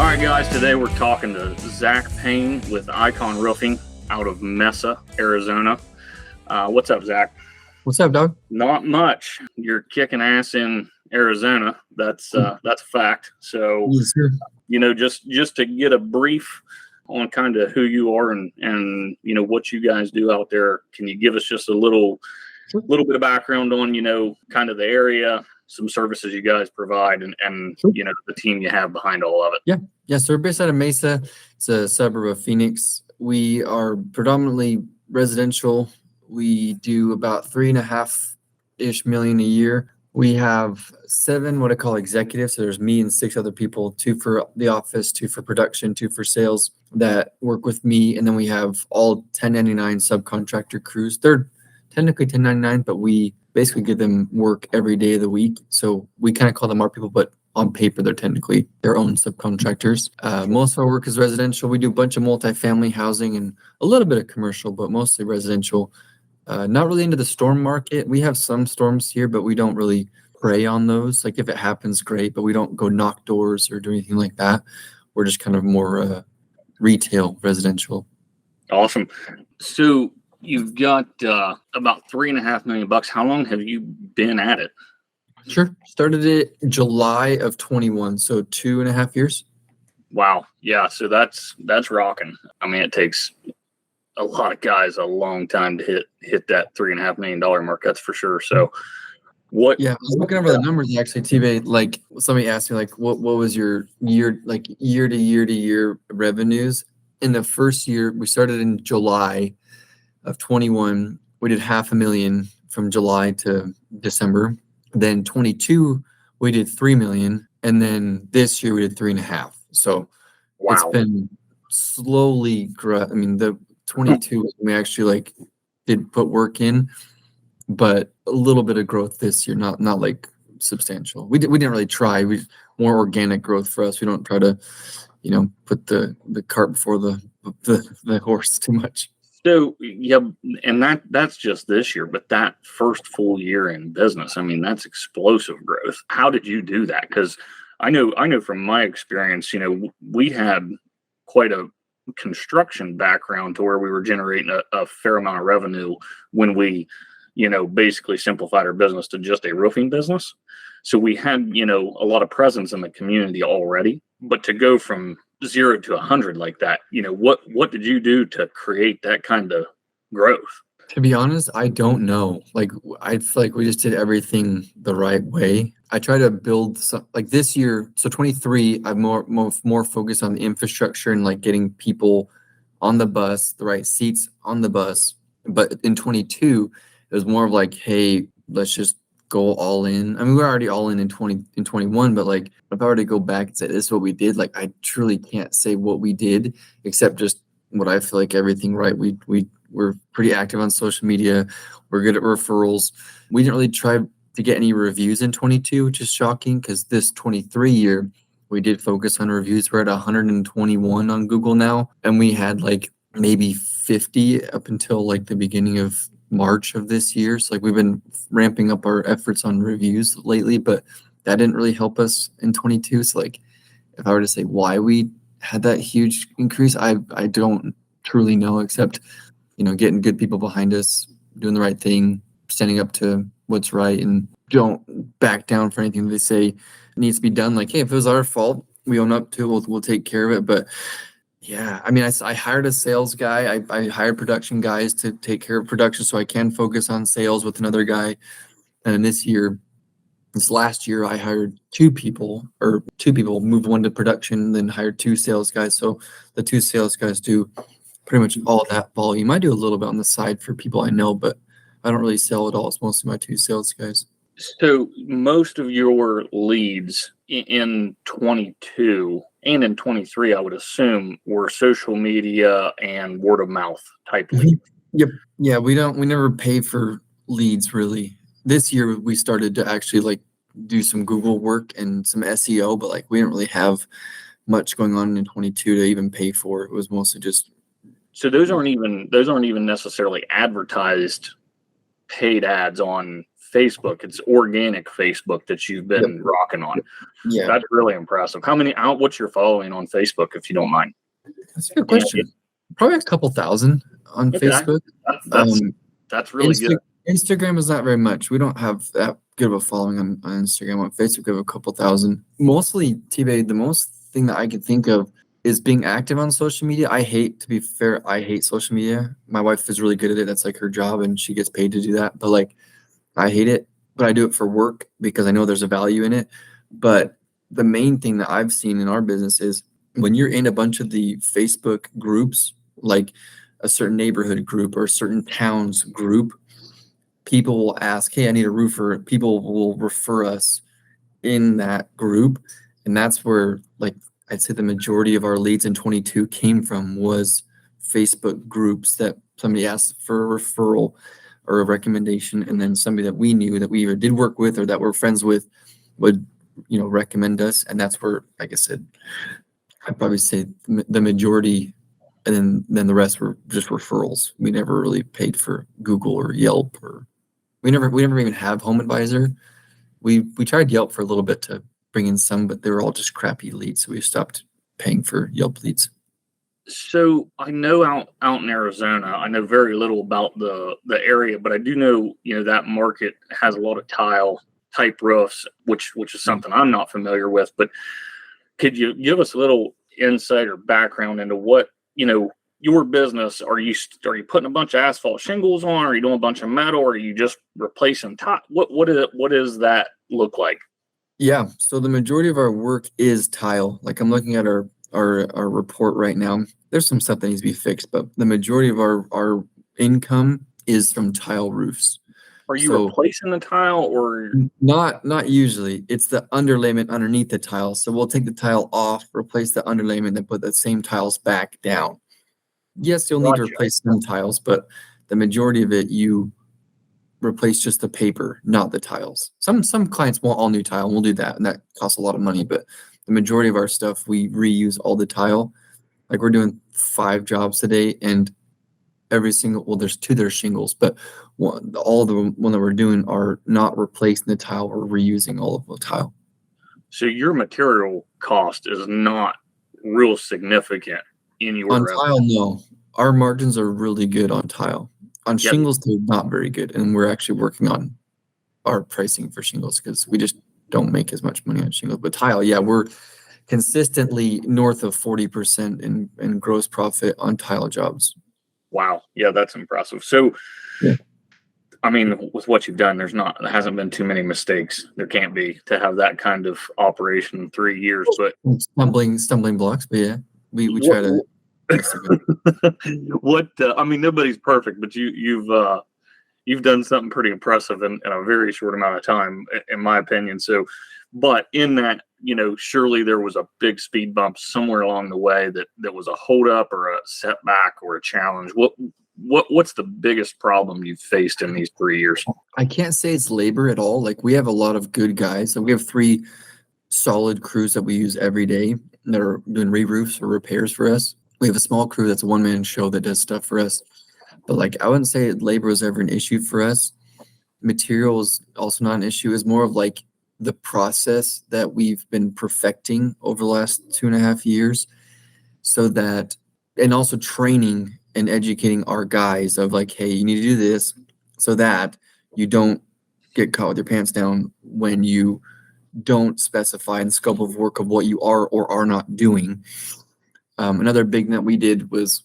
right, guys, today we're talking to Zach Payne with Icon Roofing out of Mesa, Arizona. What's up, Zach? What's up, dog? Not much. You're kicking ass in Arizona. That's a fact. So, Yes, sir. just to get a brief on kind of who you are and what you guys do out there, can you give us just a little bit of background on kind of the area, some services you guys provide, and Sure. the team you have behind all of it? Yeah, so we're based out of Mesa. It's a suburb of Phoenix. We are predominantly residential. We do about 3.5-ish million a year. We have 7 what I call executives. So there's me and 6 other people, 2 for the office, 2 for production, 2 for sales that work with me. And then we have all 1099 subcontractor crews. They're technically 1099, but we basically give them work every day of the week. So we kind of call them our people, but on paper, they're technically their own subcontractors. Most of our work is residential. We do a bunch of multifamily housing and a little bit of commercial, but mostly residential. Not really into the storm market. We have some storms here, but we don't really prey on those. Like if it happens, great, but we don't go knock doors or do anything like that. We're just kind of more retail, residential. Awesome. So you've got about $3.5 million. How long have you been at it? Sure. Started it July of 21, so 2.5 years. Wow. Yeah. So that's rocking. I mean, it takes a lot of guys a long time to hit that $3.5 million mark. That's for sure. So what? Yeah, I was looking over the numbers actually, T-Bay. Like somebody asked me, like, what was your year to year revenues? In the first year, we started in July of 21. We did $500,000 from July to December. Then 22, we did 3 million, and then this year we did 3.5. So Wow. It's been slowly grow. I mean, the 22 we actually did put work in, but a little bit of growth this year, not like substantial. We didn't really try. We more organic growth for us. We don't try to, put the cart before the horse too much. So yeah, and that's just this year, but that first full year in business, I mean, that's explosive growth. How did you do that? Because I know from my experience, we had quite a construction background to where we were generating a fair amount of revenue when we, basically simplified our business to just a roofing business. So we had, a lot of presence in the community already, but to go from 0 to 100 like that, what did you do to create that kind of growth? To be honest, I don't know. I feel like we just did everything the right way. I try to build some, like this year, so 23, I'm more focused on the infrastructure and getting people on the bus, the right seats on the bus. But in 22, it was more of hey, let's just go all in. I mean, we're already all in 21, but if I were to go back and say this is what we did, I truly can't say what we did except just what I feel like everything right. We're pretty active on social media. We're good at referrals. We didn't really try to get any reviews in 22, which is shocking because this 23 year we did focus on reviews. We're at 121 on Google now, and we had maybe 50 up until the beginning of March of this year. So we've been ramping up our efforts on reviews lately, but that didn't really help us in 22. So if I were to say why we had that huge increase, I don't truly know, except getting good people behind us, doing the right thing, standing up to what's right, and don't back down for anything they say needs to be done. Hey, if it was our fault, we own up to it, we'll take care of it. But yeah, I mean, I hired a sales guy. I hired production guys to take care of production so I can focus on sales with another guy. And this last year, I hired 2 people, moved 1 to production, then hired 2 sales guys. So the 2 sales guys do pretty much all that volume. I do a little bit on the side for people I know, but I don't really sell at all. It's mostly my 2 sales guys. So most of your leads in 22 and in 23, I would assume, were social media and word of mouth type leads. Yep. Yeah, we never pay for leads really. This year we started to actually do some Google work and some SEO, but we didn't really have much going on in 22 to even pay for. It was mostly just. So those aren't even necessarily advertised paid ads on Facebook. It's organic Facebook that you've been Yep. rocking on. Yeah, That's really impressive. What's your following on Facebook, if you don't mind? that's a good question. Probably a couple thousand on Okay. Facebook. That's Um, that's really good. Instagram is not very much. We don't have that good of a following on Instagram. On Facebook, we have a couple thousand. Mostly, T-Bay, the most thing that I can think of is being active on social media. To be fair, I hate social media. My wife is really good at it. That's like her job and she gets paid to do that. But like, I hate it, but I do it for work because I know there's a value in it. But the main thing that I've seen in our business is when you're in a bunch of the Facebook groups, like a certain neighborhood group or a certain town's group, people will ask, hey, I need a roofer. People will refer us in that group. And that's where, like, I'd say the majority of our leads in 22 came from was Facebook groups that somebody asked for a referral or a recommendation. And then somebody that we knew that we either did work with or that we're friends with would, recommend us. And that's where, like I said, I'd probably say the majority, and then the rest were just referrals. We never really paid for Google or Yelp, or we never even have Home Advisor. We tried Yelp for a little bit to bring in some, but they were all just crappy leads, so we stopped paying for Yelp leads. So I know out in Arizona, I know very little about the area, but I do know, that market has a lot of tile type roofs, which is something I'm not familiar with. But could you give us a little insight or background into what, your business? Are you putting a bunch of asphalt shingles on? Are you doing a bunch of metal? Or are you just replacing tile? What does that look like? Yeah, so the majority of our work is tile. Like I'm looking at our report right now. There's some stuff that needs to be fixed, but the majority of our income is from tile roofs. Are you replacing the tile or? Not usually. It's the underlayment underneath the tile. So we'll take the tile off, replace the underlayment, and put the same tiles back down. Yes, you'll need to Gotcha. replace some tiles, but the majority of it you replace just the paper, not the tiles. Some clients want all new tile, and we'll do that, and that costs a lot of money. But the majority of our stuff, we reuse all the tile. Like we're doing 5 jobs today, and every single, well, there's 2 that are shingles, but all the one that we're doing are not replacing the tile. We're reusing all of the tile. So your material cost is not real significant in your On revenue. tile, no. Our margins are really good on tile. On Yep. shingles, they're not very good, and we're actually working on our pricing for shingles because we just don't make as much money on shingles. But tile, yeah, we're consistently north of 40% in gross profit on tile jobs. Wow. Yeah, that's impressive. So, Yeah. I mean, with what you've done, there hasn't been too many mistakes. There can't be to have that kind of operation in 3 years. But Stumbling blocks, but yeah, we try to. I mean, nobody's perfect, but you've done something pretty impressive in a very short amount of time, in my opinion. So, but in that, surely there was a big speed bump somewhere along the way that was a holdup or a setback or a challenge. What's the biggest problem you've faced in these 3 years? I can't say it's labor at all. Like we have a lot of good guys. So we have 3 solid crews that we use every day that are doing re-roofs or repairs for us. We have a small crew that's a one-man show that does stuff for us. But like I wouldn't say labor is ever an issue for us. Material is also not an issue. It's more of like the process that we've been perfecting over the last 2.5 years, so that, and also training and educating our guys of like, hey, you need to do this so that you don't get caught with your pants down when you don't specify in the scope of work of what you are or are not doing. Another big thing that we did was,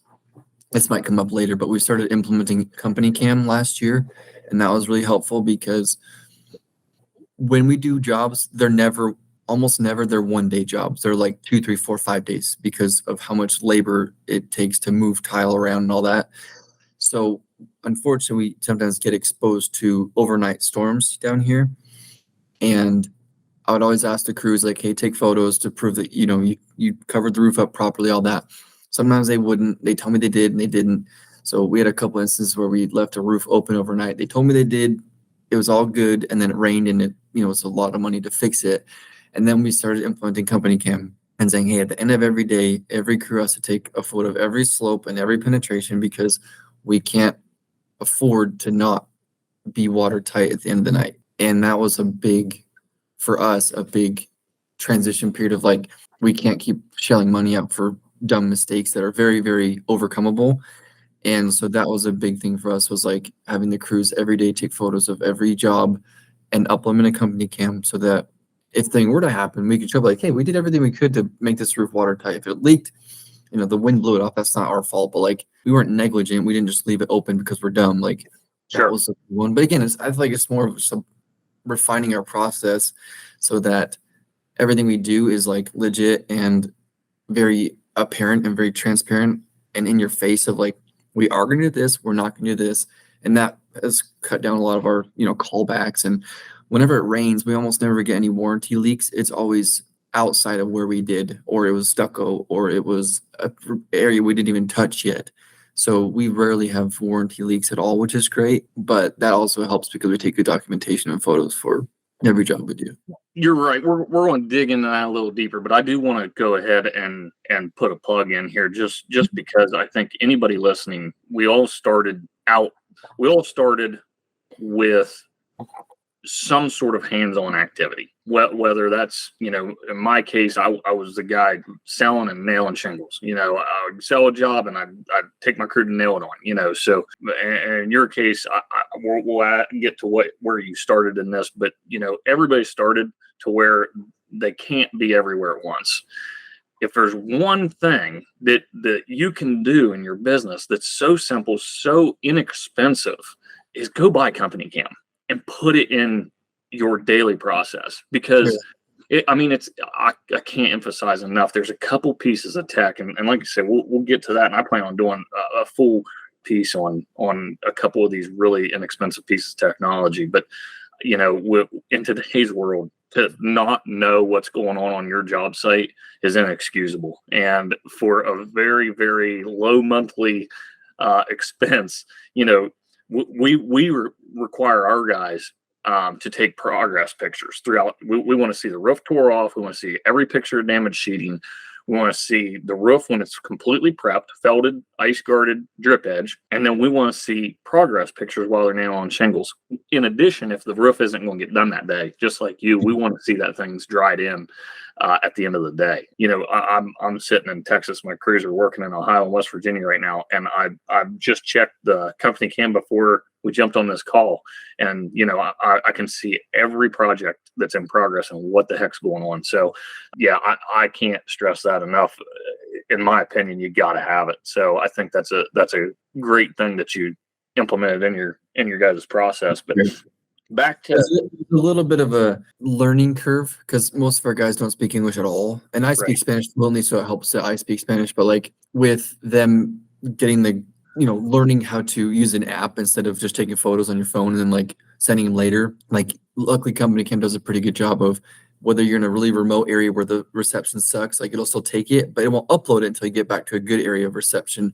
this might come up later, but we started implementing Company Cam last year, and that was really helpful because when we do jobs, almost never they're 1-day jobs. They're like 2, 3, 4, 5 days because of how much labor it takes to move tile around and all that. So unfortunately, we sometimes get exposed to overnight storms down here. And I would always ask the crews like, hey, take photos to prove that, you covered the roof up properly, all that. Sometimes they wouldn't. They tell me they did and they didn't. So we had a couple instances where we left a roof open overnight. They told me they did. It was all good. And then it rained and it was a lot of money to fix it. And then we started implementing Company Cam and saying, hey, at the end of every day, every crew has to take a photo of every slope and every penetration because we can't afford to not be watertight at the end of the night. And that was for us, a big transition period of like, we can't keep shelling money out for dumb mistakes that are very, very overcomable. And so that was a big thing for us, was like having the crews every day take photos of every job and upload them in a company cam, so that if thing were to happen, we could show like, hey, we did everything we could to make this roof watertight. If it leaked, the wind blew it off, that's not our fault. But like, we weren't negligent. We didn't just leave it open because we're dumb. Like that Sure. was the one. But again, I feel like it's more of some refining our process so that everything we do is like legit and very apparent and very transparent and in your face of like, we are going to do this, we're not going to do this. And that has cut down a lot of our, callbacks. And whenever it rains, we almost never get any warranty leaks. It's always outside of where we did, or it was stucco, or it was a area we didn't even touch yet. So we rarely have warranty leaks at all, which is great. But that also helps because we take good documentation and photos for every job we do. You're right. We're going to dig into that a little deeper, but I do want to go ahead and put a plug in here just because I think anybody listening, we all started with some sort of hands-on activity. Whether that's, in my case, I was the guy selling and nailing shingles. I would sell a job and I'd take my crew to nail it on, so in your case, we'll get to where you started in this, but, everybody started to where they can't be everywhere at once. If there's one thing that you can do in your business that's so simple, so inexpensive, is go buy Company Cam and put it in your daily process, because I can't emphasize enough. There's a couple pieces of tech, and like I said, we'll get to that. And I plan on doing a full piece on a couple of these really inexpensive pieces of technology. But in today's world, to not know what's going on your job site is inexcusable. And for a very, very low monthly expense, we require our guys to take progress pictures throughout. We want to see the roof tore off. We want to see every picture of damaged sheeting. We want to see the roof when it's completely prepped, felted, ice guarded, drip edge. And then we want to see progress pictures while they're nailing on shingles. In addition, if the roof isn't going to get done that day, just like you, we want to see that thing's dried in at the end of the day. I'm sitting in Texas. My crews are working in Ohio and West Virginia right now. And I've just checked the Company Cam before we jumped on this call. And, I can see every project that's in progress and what the heck's going on. So, yeah, I can't stress that enough. In my opinion, you got to have it. So I think that's a great thing that you implemented in your guys' process. But back to it's a little bit of a learning curve, because most of our guys don't speak English at all, and I speak Spanish fluently, so it helps that I speak Spanish. But like with them getting the learning how to use an app instead of just taking photos on your phone and then like sending them later. Like luckily Company Cam does a pretty good job of, whether you're in a really remote area where the reception sucks, like it'll still take it, but it won't upload it until you get back to a good area of reception.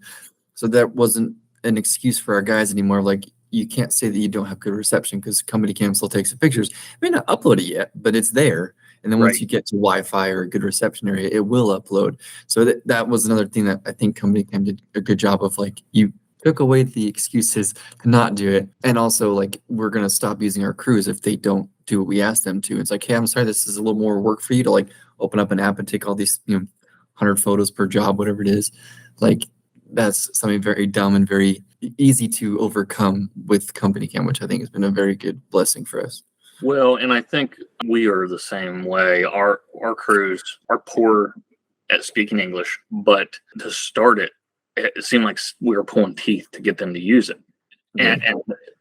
So that wasn't an excuse for our guys anymore. Like, you can't say that you don't have good reception, because Company Cam still takes the pictures. It may not upload it yet, but it's there. And then once you get to Wi-Fi or a good reception area, it will upload. So that was another thing that I think Company Cam did a good job of. Like, you took away the excuses to not do it. And also, like, we're going to stop using our crews if they don't do what we ask them to. It's like, hey, I'm sorry, this is a little more work for you to like open up an app and take all these, 100 photos per job, whatever it is. Like, that's something very dumb and very easy to overcome with Company Cam, which I think has been a very good blessing for us. Well, and I think we are the same way. Our crews are poor at speaking English, but to start it seemed like we were pulling teeth to get them to use it. And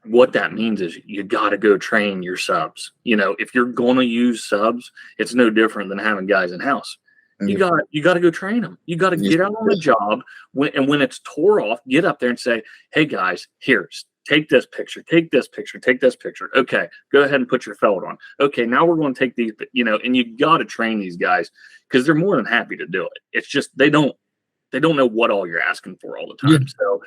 what that means is you got to go train your subs. If you're going to use subs, it's no different than having guys in house. You got to go train them. You got to get out on the job when it's tore off, get up there and say, hey guys, here, take this picture, take this picture, take this picture. Okay, go ahead and put your felt on. Okay, now we're going to take these, and you got to train these guys, because they're more than happy to do it. It's just, they don't know what all you're asking for all the time. So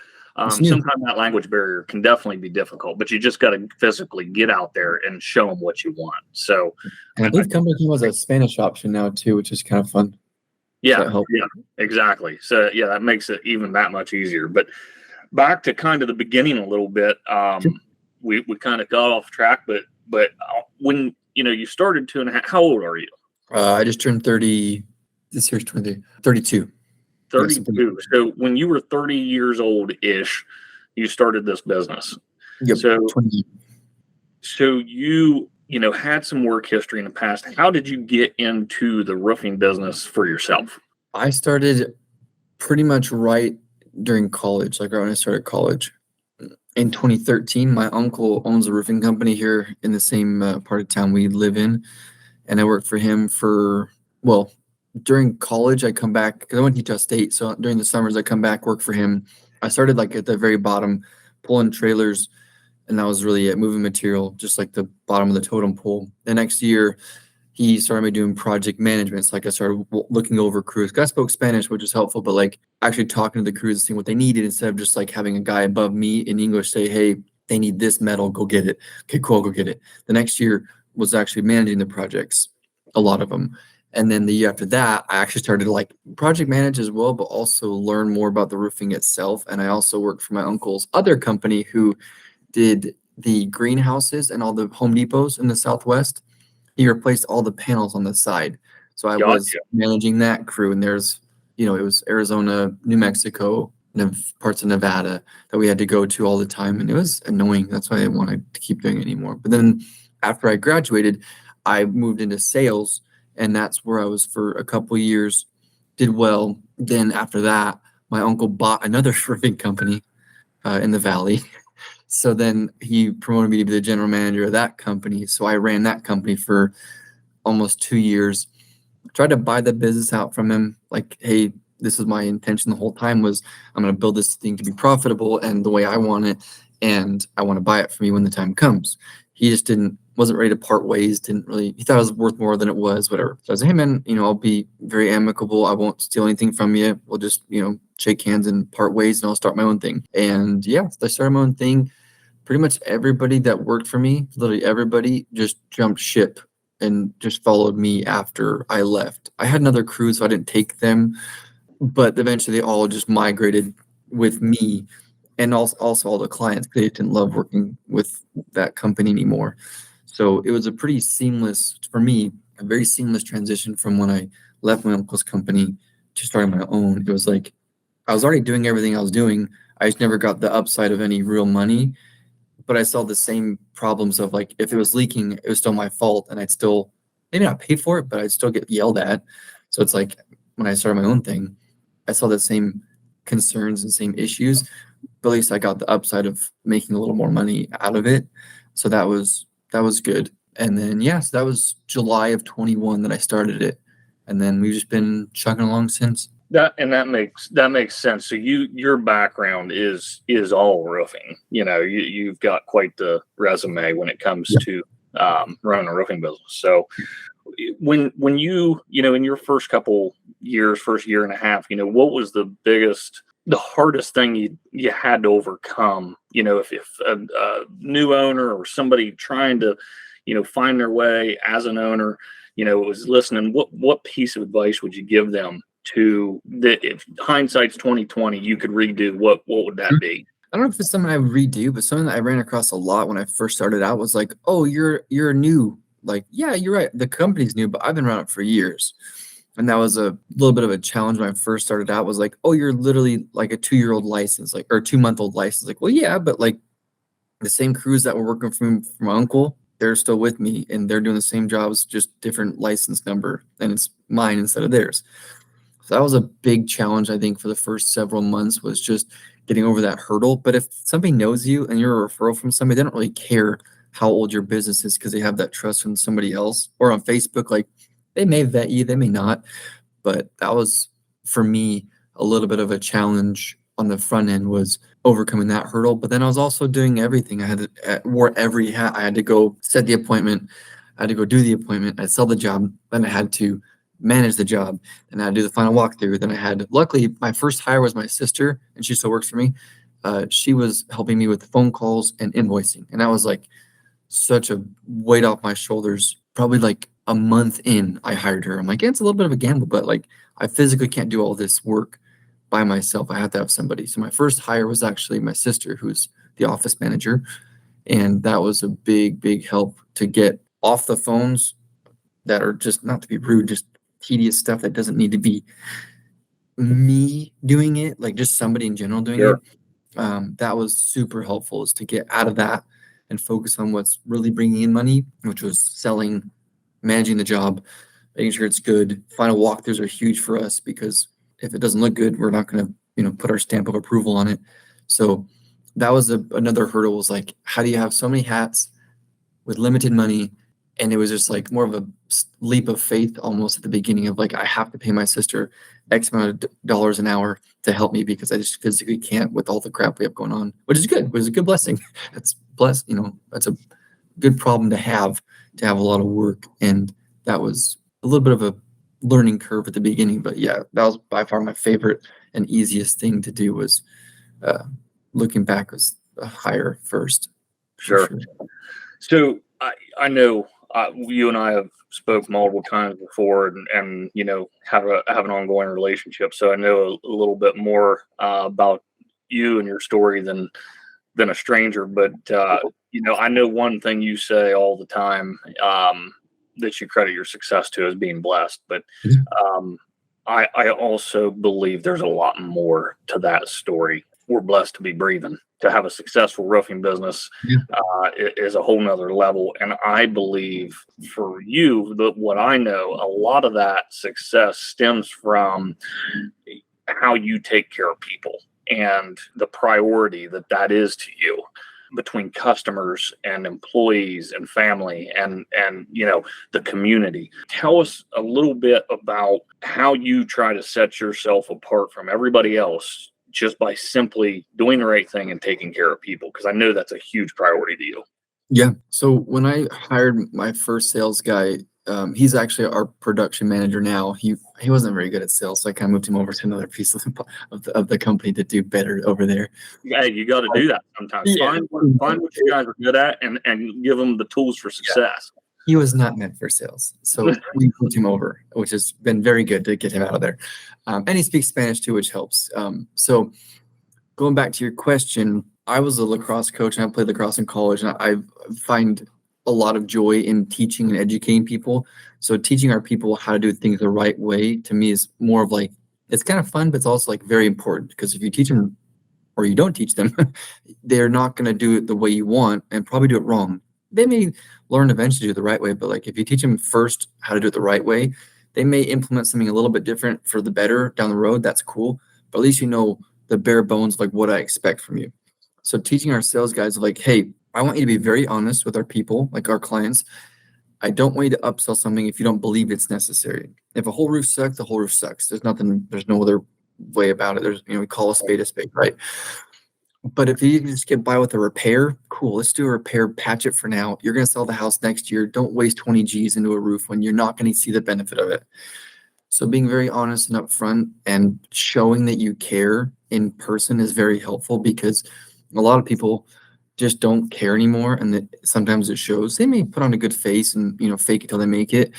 sometimes that language barrier can definitely be difficult, but you just got to physically get out there and show them what you want. So I believe Company Cam has a Spanish option now too, which is kind of fun. Yeah, exactly. So yeah, that makes it even that much easier. But back to kind of the beginning a little bit, we kind of got off track, but But when you started 2.5, how old are you? I just turned 30. This year's 32. Yes, I'm 32. So when you were 30 years old ish, you started this business. Yep. So 20. so you had some work history in the past. How did you get into the roofing business for yourself? I started pretty much right during college, like right when I started college. In 2013, my uncle owns a roofing company here in the same part of town we live in, and I worked for him well, during college. I come back because I went to Utah State, so during the summers I come back, work for him. I started like at the very bottom, pulling trailers, and that was really it, moving material, just like the bottom of the totem pole. The next year, he started me doing project management. So like I started looking over crews. 'Cause I spoke Spanish, which is helpful, but like actually talking to the crews and seeing what they needed instead of just like having a guy above me in English say, "Hey, they need this metal, go get it." Okay, cool, I'll go get it. The next year was actually managing the projects, a lot of them. And then the year after that, I actually started to like project manage as well, but also learn more about the roofing itself. And I also worked for my uncle's other company who did the greenhouses and all the Home Depots in the Southwest. He replaced all the panels on the side. So I was Gotcha. managing that crew, and it was Arizona, New Mexico, parts of Nevada that we had to go to all the time, and it was annoying. That's why I didn't want to keep doing it anymore. But then after I graduated, I moved into sales, and that's where I was for a couple years, did well. Then after that, my uncle bought another roofing company in the valley. So then he promoted me to be the general manager of that company. So I ran that company for almost 2 years. Tried to buy the business out from him. Like, hey, this is my intention the whole time was I'm going to build this thing to be profitable and the way I want it. And I want to buy it for me when the time comes. He just wasn't ready to part ways. He thought it was worth more than it was, whatever. So I was like, hey man, I'll be very amicable. I won't steal anything from you. We'll just, shake hands and part ways and I'll start my own thing. And yeah, I started my own thing. Pretty much everybody that worked for me, literally everybody, just jumped ship and just followed me after I left. I had another crew, so I didn't take them, but eventually they all just migrated with me, and also all the clients. They didn't love working with that company anymore. So it was a pretty seamless, for me, a very seamless transition from when I left my uncle's company to starting my own. It was like I was already doing everything I was doing. I just never got the upside of any real money, but I saw the same problems of like if it was leaking, it was still my fault, and I'd still maybe not pay for it, but I'd still get yelled at. So it's like when I started my own thing, I saw the same concerns and same issues, but at least I got the upside of making a little more money out of it. So that was good. And then so that was July of 21 that I started it, and then we've just been chugging along since. That makes sense. So your background is all roofing. You've got quite the resume when it comes to running a roofing business. So when in your first couple years, first year and a half, what was the hardest thing you had to overcome? If a new owner or somebody trying to find their way as an owner, was listening, what piece of advice would you give them to that if hindsight's 2020, you could redo, what would that be? I don't know if it's something I would redo, but something that I ran across a lot when I first started out was like, oh, you're new. Like, yeah, you're right. The company's new, but I've been around it for years. And that was a little bit of a challenge when I first started out, was like, oh, you're literally like a 2-year-old license, like, or 2-month-old license. Like, well, yeah, but like the same crews that were working for my uncle, they're still with me and they're doing the same jobs, just different license number, and it's mine instead of theirs. So that was a big challenge, I think, for the first several months, was just getting over that hurdle. But if somebody knows you and you're a referral from somebody, they don't really care how old your business is because they have that trust from somebody else. Or on Facebook, like they may vet you, they may not. But that was, for me, a little bit of a challenge on the front end, was overcoming that hurdle. But then I was also doing everything. Wore every hat. I had to go set the appointment. I had to go do the appointment. I'd sell the job. Then I had to manage the job, and I had to do the final walkthrough. Then luckily, my first hire was my sister, and she still works for me. She was helping me with phone calls and invoicing, and that was like such a weight off my shoulders. Probably like a month in, I hired her. I'm like, it's a little bit of a gamble, but like I physically can't do all this work by myself. I have to have somebody. So my first hire was actually my sister, who's the office manager, And that was a big help to get off the phones that are just, not to be rude, just tedious stuff that doesn't need to be me doing it, like just somebody in general doing it. Sure. That was super helpful, is to get out of that and focus on what's really bringing in money, which was selling, managing the job, making sure it's good. Final walkthroughs are huge for us because if it doesn't look good, we're not going to, put our stamp of approval on it. So that was another hurdle, was like, how do you have so many hats with limited money? And it was just like more of a leap of faith almost at the beginning of like, I have to pay my sister X amount of dollars an hour to help me because I just physically can't with all the crap we have going on, which is good. It was a good blessing. That's blessed, that's a good problem to have a lot of work. And that was a little bit of a learning curve at the beginning, but yeah, that was by far my favorite and easiest thing to do, was looking back, was hire first. Sure. So I know you and I have spoke multiple times before, and have an ongoing relationship. So I know a little bit more about you and your story than a stranger. But I know one thing you say all the time, that you credit your success to, as being blessed. But I also believe there's a lot more to that story. We're blessed to be breathing. To have a successful roofing business is a whole nother level. And I believe for you, what I know, a lot of that success stems from how you take care of people and the priority that is to you, between customers and employees and family and the community. Tell us a little bit about how you try to set yourself apart from everybody else just by simply doing the right thing and taking care of people, because I know that's a huge priority to you. Yeah. So when I hired my first sales guy, he's actually our production manager now. He wasn't very good at sales, so I kind of moved him over to another piece of the company to do better over there. Yeah, you got to do that sometimes. Yeah. Find what you guys are good at and give them the tools for success. He was not meant for sales, so we moved him over, which has been very good to get him out of there. And he speaks Spanish too, which helps. So going back to your question, I was a lacrosse coach and I played lacrosse in college, and I find a lot of joy in teaching and educating people. So teaching our people how to do things the right way, to me, is more of like, it's kind of fun, but it's also like very important, because if you teach them or you don't teach them, they're not going to do it the way you want and probably do it wrong. They may learn eventually to do it the right way, but like if you teach them first how to do it the right way, they may implement something a little bit different for the better down the road. That's cool. But at least the bare bones, like what I expect from you. So teaching our sales guys, like, hey, I want you to be very honest with our people, like our clients. I don't want you to upsell something if you don't believe it's necessary. If a whole roof sucks, the whole roof sucks. There's no other way about it. We call a spade, right? But if you just get by with a repair, cool, let's do a repair, patch it for now. You're going to sell the house next year. Don't waste 20 G's into a roof when you're not going to see the benefit of it. So being very honest and upfront and showing that you care in person is very helpful, because a lot of people just don't care anymore, and that sometimes it shows. They may put on a good face and fake it till they make it,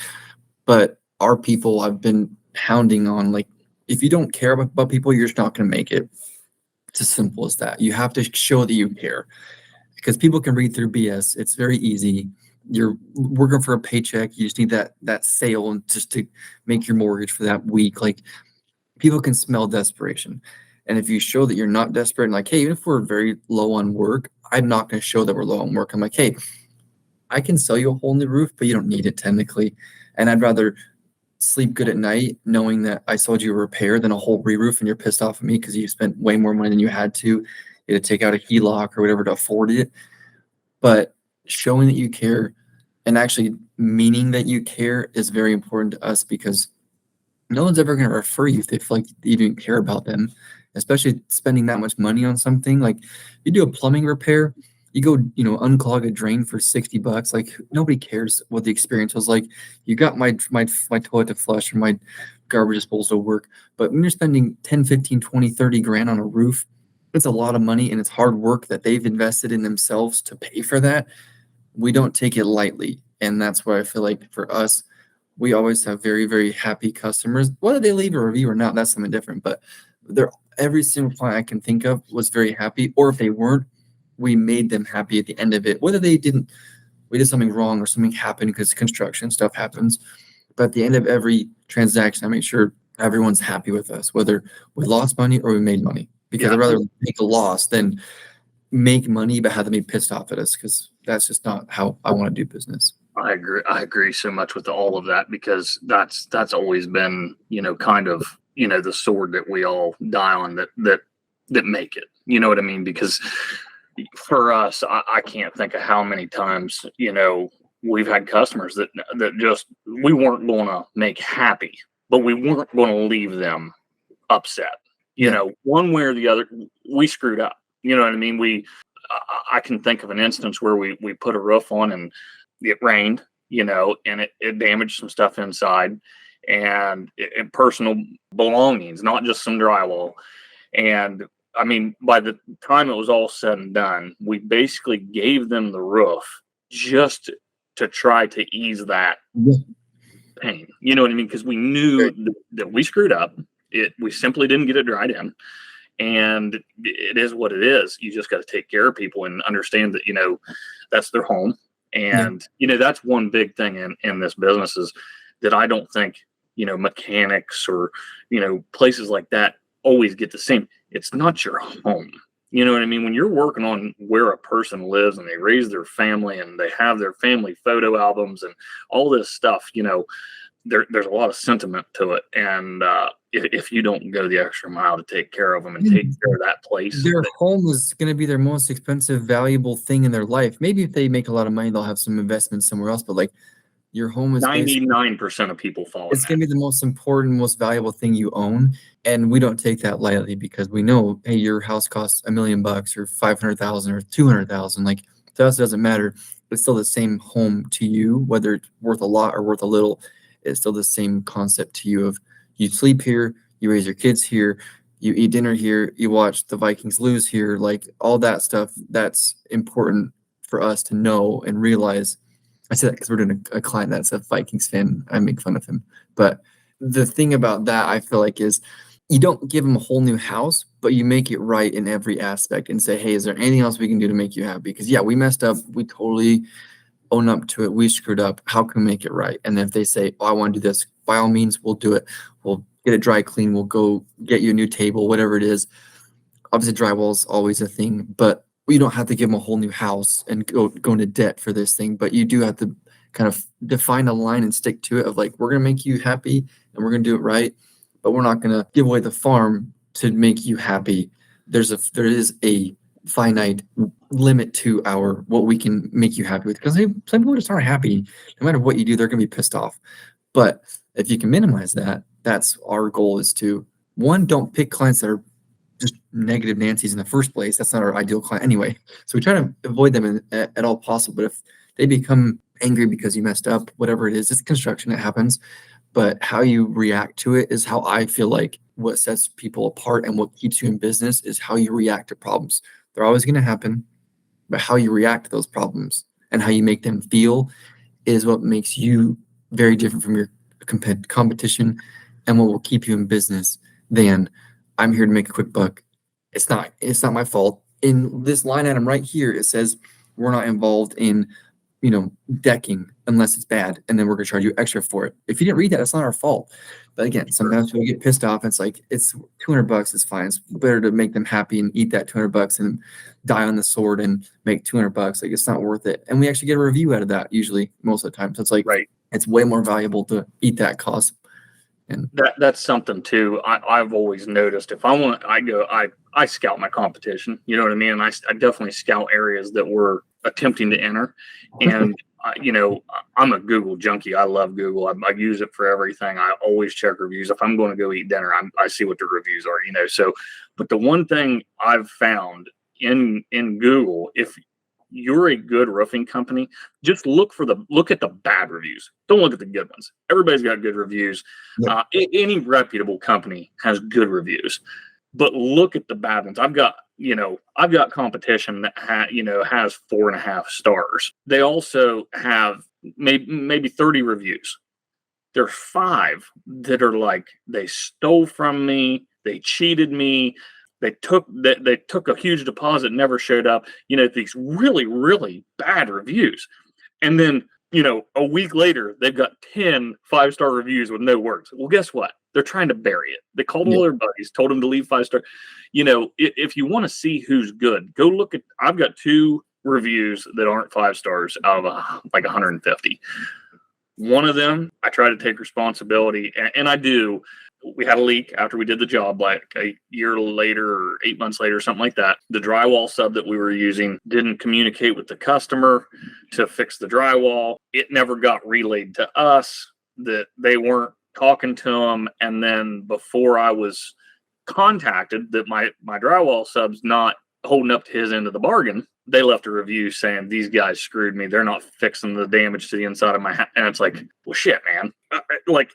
but our people, I've been hounding on, like, if you don't care about people, you're just not going to make it. It's as simple as that. You have to show that you care, because people can read through BS. It's very easy. You're working for a paycheck. You just need that sale and just to make your mortgage for that week. Like, people can smell desperation. And if you show that you're not desperate and like, hey, even if we're very low on work, I'm not going to show that we're low on work. I'm like, hey, I can sell you a whole new roof, but you don't need it technically. And I'd rather sleep good at night knowing that I sold you a repair than a whole re-roof and you're pissed off at me because you spent way more money than you had to. You had to take out a HELOC or whatever to afford it. But showing that you care and actually meaning that you care is very important to us, because no one's ever going to refer you if they feel like you didn't care about them, especially spending that much money on something. Like, you do a plumbing repair, you go, unclog a drain for $60. Like, nobody cares what the experience was like. You got my toilet to flush or my garbage disposal to work. But when you're spending 10, 15, 20, 30 grand on a roof, it's a lot of money, and it's hard work that they've invested in themselves to pay for that. We don't take it lightly. And that's why I feel like for us, we always have very, very happy customers. Whether they leave a review or not, that's something different. But every single client I can think of was very happy. Or if they weren't, we made them happy at the end of it, whether we did something wrong or something happened because construction stuff happens. But at the end of every transaction, I make sure everyone's happy with us, whether we lost money or we made money, because Yeah. I'd rather make a loss than make money but have them be pissed off at us, because that's just not how I want to do business. I agree. I agree so much with all of that, because that's always been, kind of, the sword that we all die on, that make it. You know what I mean? Because for us, I can't think of how many times, we've had customers that just, we weren't going to make happy, but we weren't going to leave them upset. One way or the other, we screwed up. You know what I mean? I can think of an instance where we put a roof on and it rained, and it damaged some stuff inside, and personal belongings, not just some drywall. And I mean, by the time it was all said and done, we basically gave them the roof just to try to ease that pain. You know what I mean? Because we knew that we screwed up. We simply didn't get it dried in. And it is what it is. You just got to take care of people and understand that, that's their home. And, that's one big thing in this business, is that I don't think, mechanics or, places like that always get the same. It's not your home. You know what I mean? When you're working on where a person lives and they raise their family and they have their family photo albums and all this stuff, there's a lot of sentiment to it. And if you don't go the extra mile to take care of them and take care of that place, their home is going to be their most expensive, valuable thing in their life. Maybe if they make a lot of money, they'll have some investment somewhere else. But like, your home is 99% of people fall. It's going to be the most important, most valuable thing you own. And we don't take that lightly, because we know, hey, your house costs $1 million or 500,000 or 200,000. Like, to us, it doesn't matter. It's still the same home to you, whether it's worth a lot or worth a little. It's still the same concept to you of, you sleep here, you raise your kids here, you eat dinner here, you watch the Vikings lose here. Like, all that stuff, that's important for us to know and realize. I say that because we're doing a client that's a Vikings fan. I make fun of him. But the thing about that, I feel like, is you don't give them a whole new house, but you make it right in every aspect and say, hey, is there anything else we can do to make you happy? Because, yeah, we messed up. We totally own up to it. We screwed up. How can we make it right? And then if they say, oh, I want to do this, by all means, we'll do it. We'll get it dry clean. We'll go get you a new table, whatever it is. Obviously, drywall is always a thing, but you don't have to give them a whole new house and go into debt for this thing. But you do have to kind of define a line and stick to it of, like, we're going to make you happy and we're going to do it right, but we're not going to give away the farm to make you happy. There is a finite limit to what we can make you happy with, because some people just aren't happy. No matter what you do, they're going to be pissed off. But if you can minimize that, that's our goal, is to, one, don't pick clients that are just negative Nancy's in the first place. That's not our ideal client anyway. So we try to avoid them at all possible. But if they become angry because you messed up, whatever it is, it's construction, it happens. But how you react to it is how I feel like what sets people apart, and what keeps you in business is how you react to problems. They're always going to happen, but how you react to those problems and how you make them feel is what makes you very different from your competition, and what will keep you in business than, I'm here to make a quick buck. It's not my fault. In this line item right here, it says we're not involved in, decking unless it's bad, and then we're gonna charge you extra for it. If you didn't read that, it's not our fault. But again, sometimes people get pissed off. It's like, it's $200. It's fine. It's better to make them happy and eat that $200 and die on the sword and make $200. Like, it's not worth it. And we actually get a review out of that usually, most of the time. So it's like, right. It's way more valuable to eat that cost. And that's something too. I've always noticed, if I scout my competition, you know what I mean? And I definitely scout areas that we're attempting to enter. And, I'm a Google junkie. I love Google. I use it for everything. I always check reviews. If I'm going to go eat dinner, I see what the reviews are, so, but the one thing I've found in Google, if you're a good roofing company, just look at the bad reviews. Don't look at the good ones. Everybody's got good reviews. Yep. Any reputable company has good reviews, but look at the bad ones. I've got competition that has 4.5 stars. They also have maybe 30 reviews. There are 5 that are like, they stole from me, they cheated me, they took a huge deposit, never showed up. These really, really bad reviews. And then, a week later, they've got 10 5-star reviews with no words. Well, guess what? They're trying to bury it. They called all their buddies, told them to leave 5-star. If you want to see who's good, go look at, I've got 2 reviews that aren't 5 stars out of like 150. One of them, I try to take responsibility, and I do. We had a leak after we did the job, like a year later or 8 months later, something like that. The drywall sub that we were using didn't communicate with the customer to fix the drywall. It never got relayed to us that they weren't talking to them. And then before I was contacted that my drywall sub's not holding up to his end of the bargain, they left a review saying these guys screwed me. They're not fixing the damage to the inside of my house. And it's like, well, shit, man.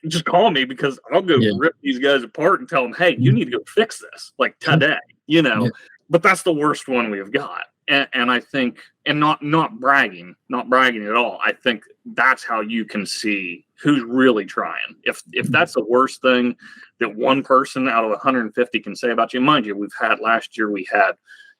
Just call me, because I'll go rip these guys apart and tell them, hey, you need to go fix this like today, Yeah. But that's the worst one we've got. And I think, and not bragging at all. I think that's how you can see who's really trying. If that's the worst thing that one person out of 150 can say about you, mind you, last year we had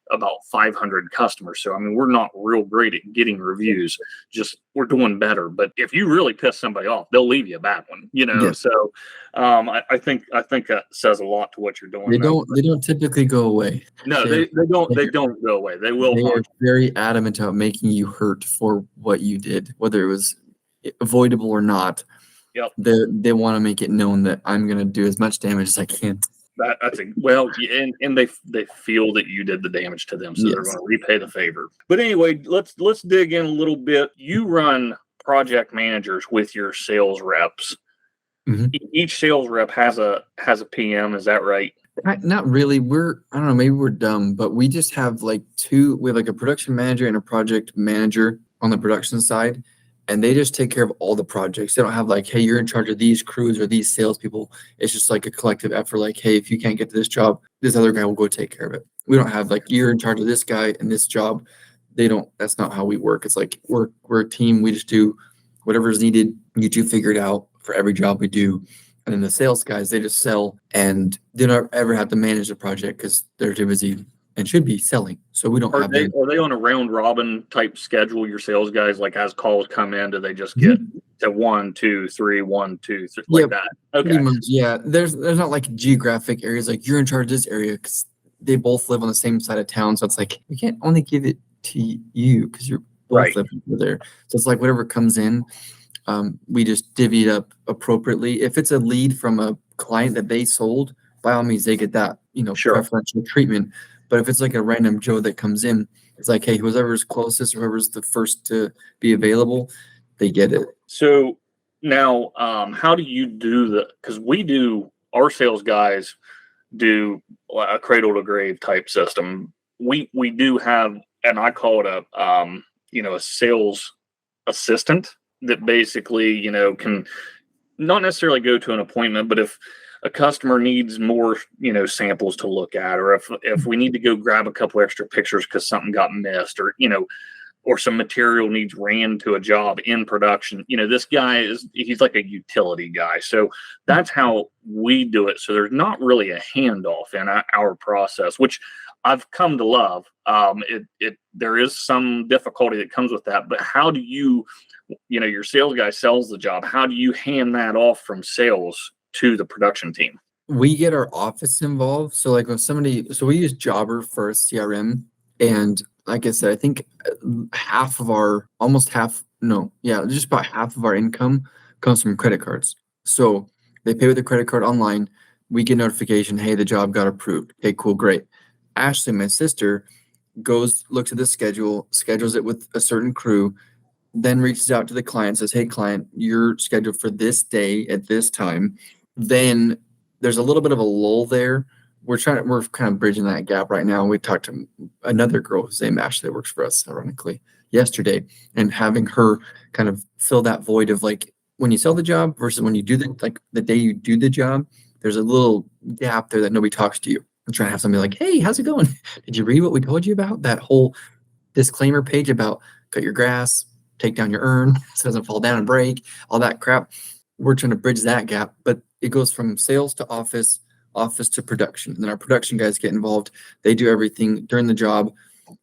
about 500 customers. So, I mean, we're not real great at getting reviews, just we're doing better. But if you really piss somebody off, they'll leave you a bad one, So I think that says a lot to what you're doing. They don't typically go away. No, they don't go away. They will. They are very adamant about making you hurt for what you did, whether it was avoidable or not. Yep. They want to make it known that I'm going to do as much damage as I can. And they feel that you did the damage to them, so they're going to repay the favor. But anyway, let's dig in a little bit. You run project managers with your sales reps. Mm-hmm. Each sales rep has a PM. Is that right? Not really. I don't know. Maybe we're dumb, but we just have like 2. We have like a production manager and a project manager on the production side. And they just take care of all the projects. They don't have like, hey, you're in charge of these crews or these salespeople. It's just like a collective effort. Like, hey, if you can't get to this job, this other guy will go take care of it. We don't have like, you're in charge of this guy and this job. That's not how we work. It's like, we're a team. We just do whatever's needed. You 2 figure it out for every job we do. And then the sales guys, they just sell, and they don't ever have to manage the project because they're too busy and should be selling. So we don't Are they on a round robin type schedule, your sales guys? Like as calls come in, do they just get to 1, 2, 3, 1, 2, 3 like that? Okay. Pretty much, yeah. There's not like geographic areas like you're in charge of this area, because they both live on the same side of town. So it's like we can't only give it to you because you're both living over there. So it's like whatever comes in, we just divvy it up appropriately. If it's a lead from a client that they sold, by all means they get that preferential treatment. But if it's like a random Joe that comes in, it's like, hey, whoever's closest or whoever's the first to be available, they get it. So now, how do you do because our sales guys do a cradle to grave type system. We do have, and I call it a sales assistant that basically, can not necessarily go to an appointment, but if a customer needs more, samples to look at, or if we need to go grab a couple extra pictures because something got missed, or some material needs ran to a job in production, this guy he's like a utility guy. So that's how we do it. So there's not really a handoff in our process, which I've come to love. There is some difficulty that comes with that, but how do you, your sales guy sells the job. How do you hand that off from sales to the production team? We get our office involved. So like when we use Jobber for CRM, and like I said, I think just about half of our income comes from credit cards. So they pay with a credit card online. We get notification, hey, the job got approved. Okay, cool, great. Ashley, my sister, looks at the schedule, schedules it with a certain crew, then reaches out to the client, says, hey, client, you're scheduled for this day at this time. Then there's a little bit of a lull there. We're kind of bridging that gap right now. We talked to another girl whose name Ashley that works for us, ironically, yesterday, and having her kind of fill that void of like when you sell the job versus when you do the day you do the job, there's a little gap there that nobody talks to you. I'm trying to have somebody like, hey, how's it going? Did you read what we told you about? That whole disclaimer page about cut your grass, take down your urn so it doesn't fall down and break, all that crap. We're trying to bridge that gap, but it goes from sales to office, office to production. And then our production guys get involved. They do everything during the job.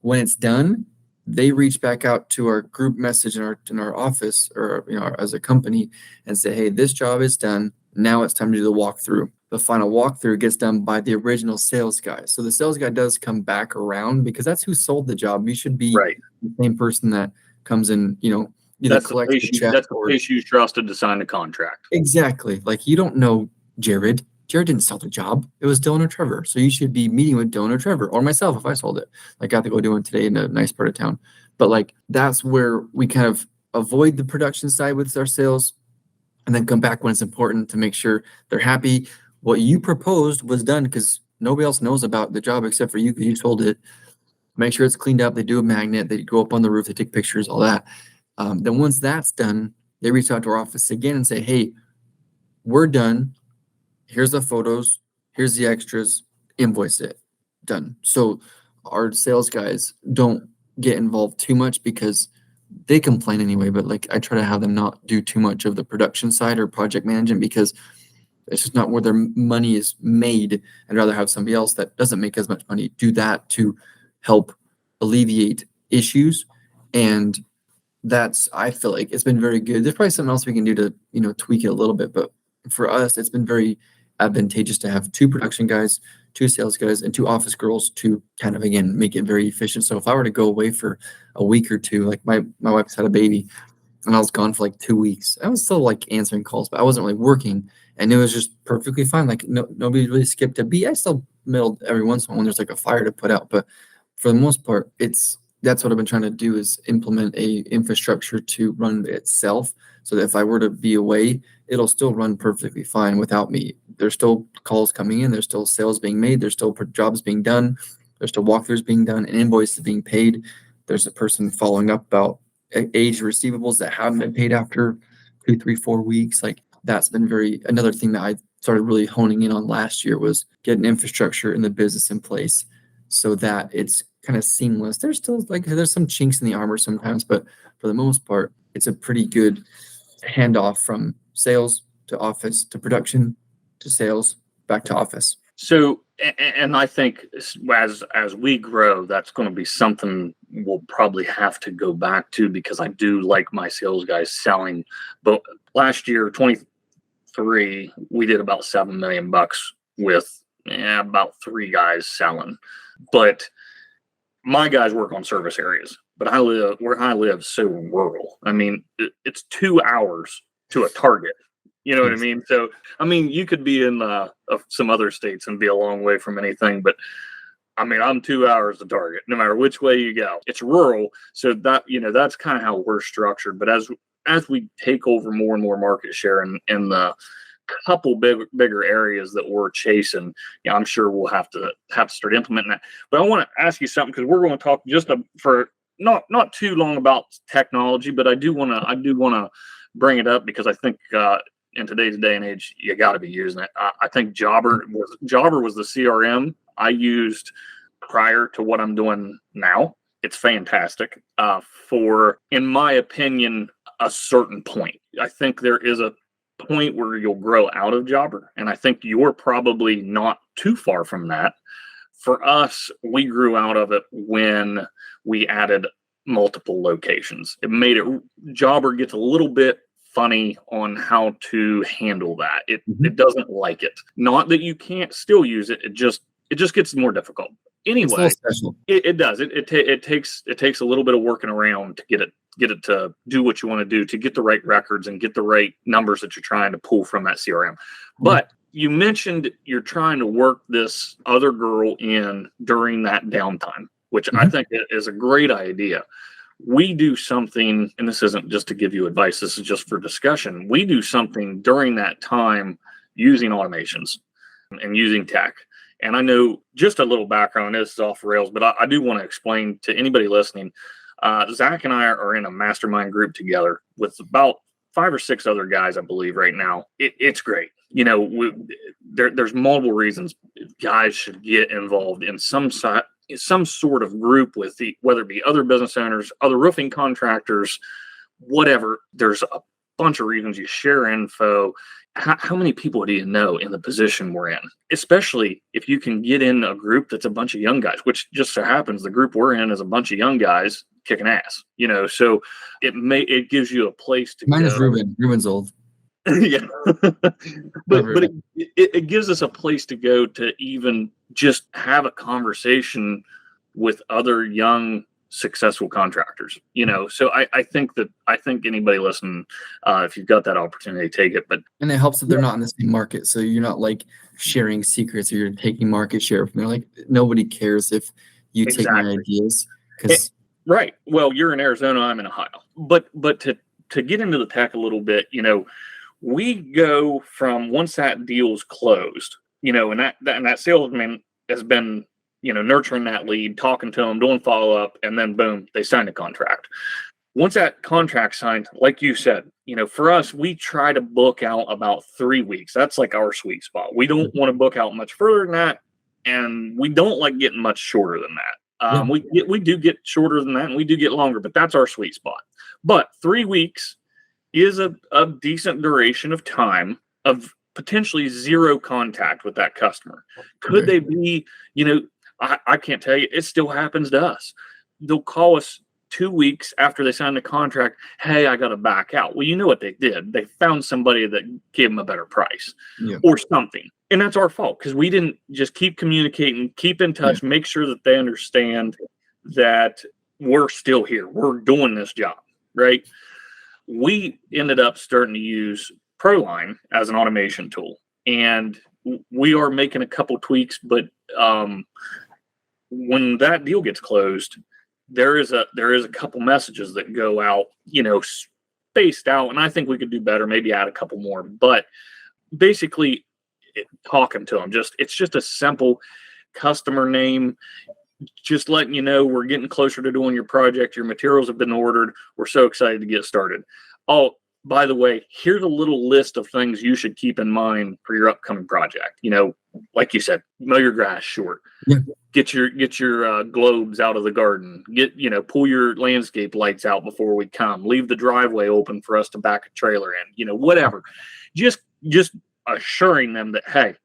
When it's done, they reach back out to our group message in our office, or as a company, and say, hey, this job is done. Now it's time to do the walkthrough. The final walkthrough gets done by the original sales guy. So the sales guy does come back around because that's who sold the job. You should be Right. the same person that comes in, either That's collects the check that's the or face you trusted to sign the contract. exactly. Like, you don't know Jared. Jared didn't sell the job. It was Dylan or Trevor. So you should be meeting with Dylan or Trevor or myself if I sold it. Like, I got to go do one today in a nice part of town. But like, that's where we kind of avoid the production side with our sales, and then come back when it's important to make sure they're happy. What you proposed was done, because nobody else knows about the job except for you, because you sold it. Make sure it's cleaned up. They do a magnet. They go up on the roof. They take pictures, all that. Then once that's done, they reach out to our office again and say, hey, we're done. Here's the photos. Here's the extras. Invoice it. Done. So our sales guys don't get involved too much because they complain anyway, but like, I try to have them not do too much of the production side or project management, because it's just not where their money is made. I'd rather have somebody else that doesn't make as much money do that to help alleviate issues. And I feel like it's been very good. There's probably something else we can do to, tweak it a little bit, but for us, it's been very advantageous to have 2 production guys, 2 sales guys, and 2 office girls to kind of, again, make it very efficient. So if I were to go away for a week or 2, like my wife's had a baby and I was gone for like 2 weeks, I was still like answering calls, but I wasn't really working, and it was just perfectly fine. Like, nobody really skipped a beat. I still middled every once in a while when there's like a fire to put out, but for the most part, that's what I've been trying to do, is implement a infrastructure to run itself, so that if I were to be away, it'll still run perfectly fine without me. There's still calls coming in. There's still sales being made. There's still jobs being done. There's still walkthroughs being done and invoices being paid. There's a person following up about aged receivables that haven't been paid after 2, 3, 4 weeks. Like, that's been another thing that I started really honing in on last year, was getting infrastructure in the business in place so that it's kind of seamless. There's still there's some chinks in the armor sometimes, but for the most part, it's a pretty good handoff from sales to office to production to sales back to office. So, and I think as we grow, that's going to be something we'll probably have to go back to, because I do like my sales guys selling. But last year, 23, we did about $7 million with about 3 guys selling. But my guys work on service areas, but where I live so rural. I mean, it's 2 hours to a Target. You know what I mean? So, I mean, you could be in some other states and be a long way from anything, but I mean, I'm 2 hours to Target, no matter which way you go. It's rural, so that's kind of how we're structured. But as we take over more and more market share in the couple bigger areas that we're chasing, I'm sure we'll have to start implementing that. But I want to ask you something, because we're going to talk just for not too long about technology, but I do want to bring it up, because I think in today's day and age, you got to be using it. I think Jobber was the CRM I used prior to what I'm doing now. It's fantastic for, in my opinion, a certain point. I think there is a point where you'll grow out of Jobber, and I think you're probably not too far from that. For us, we grew out of it when we added multiple locations. It made Jobber gets a little bit funny on how to handle that. It doesn't like it. Not that you can't still use it. It just gets more difficult. Anyway, it does. It takes a little bit of working around to get it to do what you want to do, to get the right records and get the right numbers that you're trying to pull from that CRM. But you mentioned you're trying to work this other girl in during that downtime, which I think is a great idea. We do something, and this isn't just to give you advice, this is just for discussion. We do something during that time using automations and using tech. And I know, just a little background, this is off the rails, but I do want to explain to anybody listening. Zach and I are in a mastermind group together with about 5 or 6 other guys, I believe, right now. It's great. There's multiple reasons guys should get involved in some sort of group with whether it be other business owners, other roofing contractors, whatever. There's a bunch of reasons. You share info, how many people do you know in the position we're in? Especially if you can get in a group that's a bunch of young guys, which just so happens the group we're in is a bunch of young guys kicking ass, so it gives you a place to Mine is go. Ruben. Ruben's old. Yeah. but it gives us a place to go to even just have a conversation with other young successful contractors, so I think anybody listening, if you've got that opportunity, take it. But And it helps that they're not in the same market, so you're not like sharing secrets or you're taking market share from there. Like nobody cares if you take my exactly. ideas because Right. Well, you're in Arizona, I'm in Ohio. But to get into the tech a little bit, we go from once that deal's closed, and that salesman has been, nurturing that lead, talking to them, doing follow up, and then boom, they signed a contract. Once that contract signed, like you said, for us, we try to book out about 3 weeks. That's like our sweet spot. We don't want to book out much further than that, and we don't like getting much shorter than that. We do get shorter than that, and we do get longer, but that's our sweet spot. But 3 weeks is a decent duration of time of potentially zero contact with that customer. Could they be, I can't tell you, it still happens to us. They'll call us 2 weeks after they sign the contract. Hey, I got to back out. Well, you know what they did? They found somebody that gave them a better price or something. And that's our fault because we didn't just keep communicating, keep in touch, make sure that they understand that we're still here. We're doing this job, right? We ended up starting to use Proline as an automation tool, and we are making a couple tweaks, but when that deal gets closed, there is a couple messages that go out, spaced out, and I think we could do better, maybe add a couple more, but basically talking to them, it's just a simple customer name, just letting you know we're getting closer to doing your project. Your materials have been ordered. We're so excited to get started. Oh, by the way, here's a little list of things you should keep in mind for your upcoming project. Like you said, mow your grass short. Yeah. Get your globes out of the garden. Pull your landscape lights out before we come. Leave the driveway open for us to back a trailer in. Whatever. Just assuring them that, hey,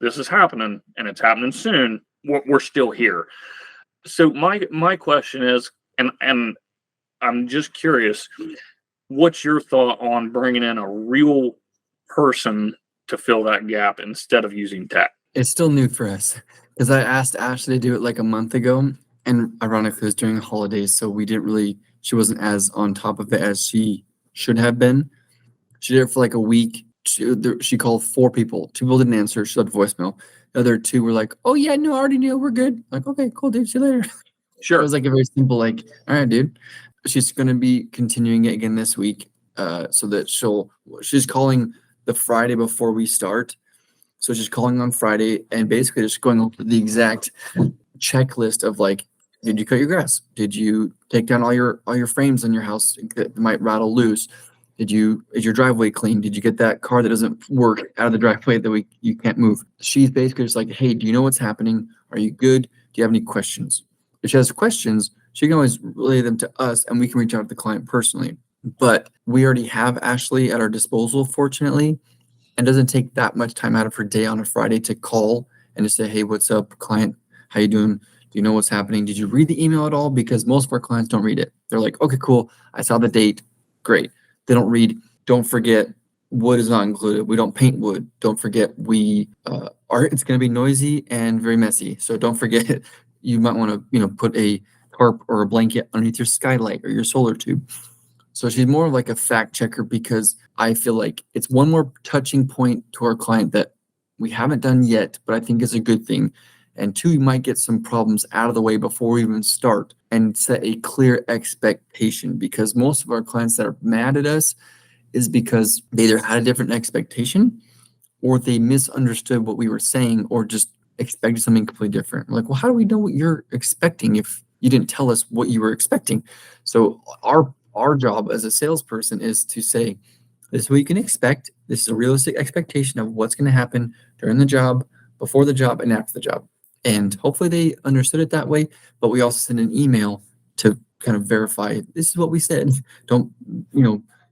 this is happening and it's happening soon. We're still here. So my question is, and I'm just curious, what's your thought on bringing in a real person to fill that gap instead of using tech? It's still new for us because I asked Ashley to do it like a month ago, and ironically it was during the holidays, so she wasn't as on top of it as she should have been. She did it for like a week. She called 4 people. 2 people didn't answer. She left voicemail. The other 2 were like, "Oh yeah, no, I already knew. We're good." Like, okay, cool, dude. See you later. Sure. It was like a very simple, like, all right, dude. She's going to be continuing it again this week, so that she's calling the Friday before we start. So she's calling on Friday and basically just going over the exact checklist of like, did you cut your grass? Did you take down all your frames in your house that might rattle loose? Is your driveway clean? Did you get that car that doesn't work out of the driveway that you can't move? She's basically just like, hey, do you know what's happening? Are you good? Do you have any questions? If she has questions, she can always relay them to us and we can reach out to the client personally. But we already have Ashley at our disposal, fortunately, and it doesn't take that much time out of her day on a Friday to call and to say, hey, what's up, client? How you doing? Do you know what's happening? Did you read the email at all? Because most of our clients don't read it. They're like, okay, cool. I saw the date. Great. They don't read. Don't forget, wood is not included. We don't paint wood. Don't forget, it's going to be noisy and very messy. So don't forget, you might want to, put a tarp or a blanket underneath your skylight or your solar tube. So she's more of like a fact checker because I feel like it's one more touching point to our client that we haven't done yet, but I think is a good thing. And 2, you might get some problems out of the way before we even start and set a clear expectation, because most of our clients that are mad at us is because they either had a different expectation or they misunderstood what we were saying or just expected something completely different. We're like, well, how do we know what you're expecting if you didn't tell us what you were expecting? So our job as a salesperson is to say, this is what you can expect. This is a realistic expectation of what's going to happen during the job, before the job, and after the job. And hopefully they understood it that way. But we also send an email to kind of verify this is what we said. Don't,